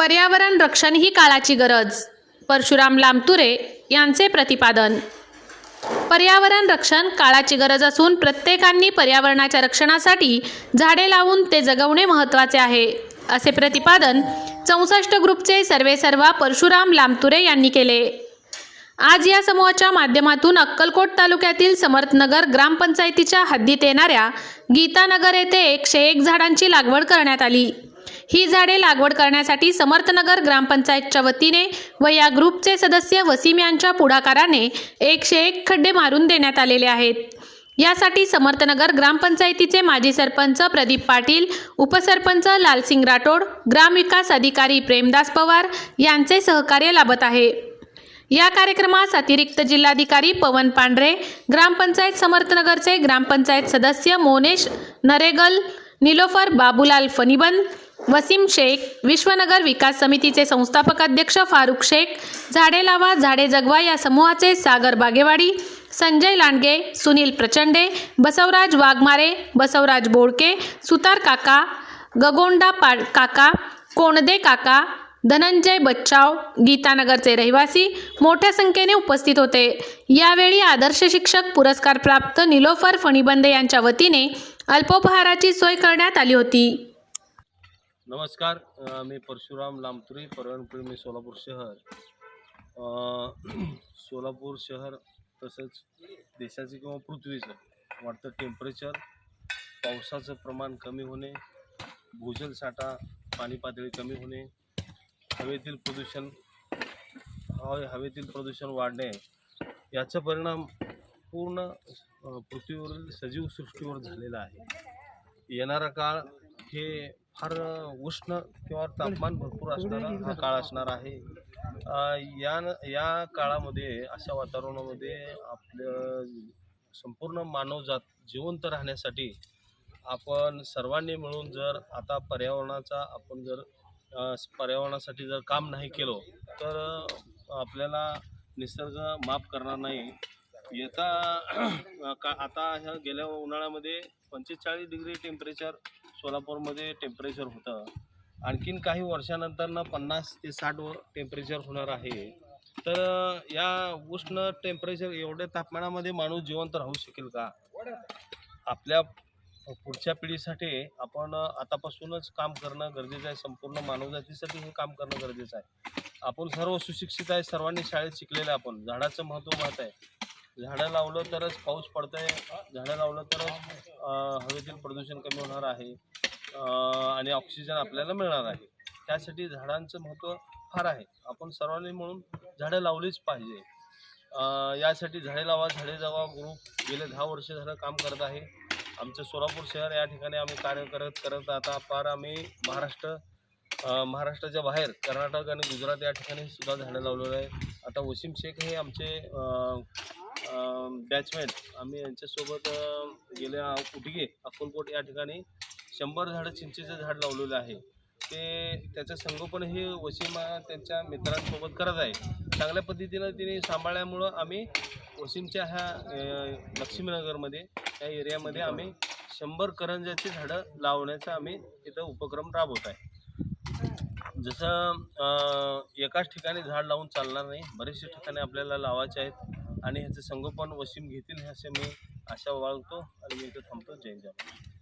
पर्यावरण रक्षण ही काळाची गरज. परशुराम लामतुरे यांचे प्रतिपादन. पर्यावरण रक्षण काळाची गरज असून प्रत्येकाने पर्यावरणाच्या रक्षणासाठी झाडे लावून ते जगवणे महत्त्वाचे आहे, असे प्रतिपादन 64 ग्रुपचे सर्वेसर्वा परशुराम लामतुरे यांनी केले. आज या समूहाच्या माध्यमातून अक्कलकोट तालुक्यातील समर्थनगर ग्रामपंचायतीच्या हद्दीत येणाऱ्या गीतानगर येथे 101 झाडांची लागवड करण्यात आली. ही झाडे लागवड करण्यासाठी समर्थनगर ग्रामपंचायतच्या वतीने व या ग्रुपचे सदस्य वसीम यांच्या पुढाकाराने 101 खड्डे मारून देण्यात आलेले आहेत. यासाठी समर्थनगर ग्रामपंचायतीचे माजी सरपंच प्रदीप पाटील, उपसरपंच लालसिंग राठोड, ग्रामविकास अधिकारी प्रेमदास पवार यांचे सहकार्य लाभत आहे. या कार्यक्रमास अतिरिक्त जिल्हाधिकारी पवन पांढरे, ग्रामपंचायत समर्थनगरचे ग्रामपंचायत सदस्य मोनेश नरेगल, निलोफर बाबूलाल फनीबंद, वसीम शेख, विश्वनगर विकास समितीचे संस्थापक अध्यक्ष फारुख शेख, झाडे लावा झाडे जगवा या समूहाचे सागर बागेवाडी, संजय लांडगे, सुनील प्रचंडे, बसवराज वाघमारे, बसवराज बोडके, सुतार काका, गगोंडा काका, कोणदे काका, धनंजय बच्चाव, गीतानगरचे रहिवासी मोठ्या संख्येने उपस्थित होते. यावेळी आदर्श शिक्षक पुरस्कार प्राप्त निलोफर फणीबंदे यांच्या वतीने अल्पोपहाराची सोय करण्यात आली होती. नमस्कार, मी परशुराम लामतुरे, पर्यावरणप्रेमी सोलापूर शहर तसंच देशाचे किंवा पृथ्वीचं वाढतं टेम्परेचर, पावसाचं प्रमाण कमी होणे, भूजल साठा पाणी पातळी कमी होणे, हवेतील प्रदूषण वाढणे याचा परिणाम पूर्ण पृथ्वीवरील सजीव सृष्टीवर झालेला आहे. येणारा काळ हे फार उष्ण किंवा तापमान भरपूर असणारा हा काळ असणार आहे. या काळामध्ये अशा वातावरणामध्ये आपलं संपूर्ण मानवजात जिवंत राहण्यासाठी आपण सर्वांनी मिळून जर आता पर्यावरणासाठी जर काम नाही केलं तर आपल्याला निसर्ग माफ करणार नाही. आता ह्या गेल्या उन्हाळ्यामध्ये 45 डिग्री टेम्परेचर सोलापूरमध्ये टेम्परेचर होतं. आणखीन काही वर्षानंतर 50 ते 60 टेम्परेचर होणार आहे. तर या उष्ण टेम्परेचर एवढ्या तापमानामध्ये माणूस जिवंत राहू शकेल का? आपल्या पुढच्या पिढीसाठी आपण आतापासूनच काम करणं गरजेचं आहे. संपूर्ण मानवजातीसाठी हे काम करणं गरजेचं आहे. आपण सर्व सुशिक्षित आहे, सर्वांनी शाळेत शिकलेलं आहे. आपण झाडाचं महत्त्व माहीत आहे. झाडं लावलं तरच पाऊस पडतं आहे, झाडं लावलं तरच हवेतील प्रदूषण कमी होणार आहे आणि ऑक्सिजन आपल्याला मिळणार आहे. त्यासाठी झाडांचं महत्त्व फार आहे. आपण सर्वांनी म्हणून झाडं लावलीच पाहिजे. यासाठी झाडे लावा झाडे जगवा ग्रुप गेले 10 वर्ष झालं काम करत आहे. आमचं सोलापूर शहर या ठिकाणी आम्ही कार्य करत आता फार आम्ही महाराष्ट्राच्या बाहेर कर्नाटक आणि गुजरात या ठिकाणी सुद्धा झाडं लावलेलं आहे. आता वसीम शेख हे आमचे बॅचमेट, आम्ही यांच्यासोबत गेल्या उटगे अक्कलकोट या ठिकाणी 100 झाडं चिंचेचं झाड लावलेलं आहे. त्याचं संगोपन हे वसीम त्यांच्या मित्रांसोबत करत आहे. चांगल्या पद्धतीनं तिने सांभाळल्यामुळं आम्ही वसीमच्या ह्या लक्ष्मीनगरमध्ये या एरियामध्ये आम्ही 100 करंजाची झाडं लावण्याचा आम्ही इथं उपक्रम राबवत आहे. जसं एकाच ठिकाणी झाड लावून चालणार नाही, बरेचसे ठिकाणी आपल्याला लावायचे आहेत आणि ह्याचं संगोपन वसीम घेतील असे मी आशा बाळगतो आणि मी इथं थांबतो. जय जवान.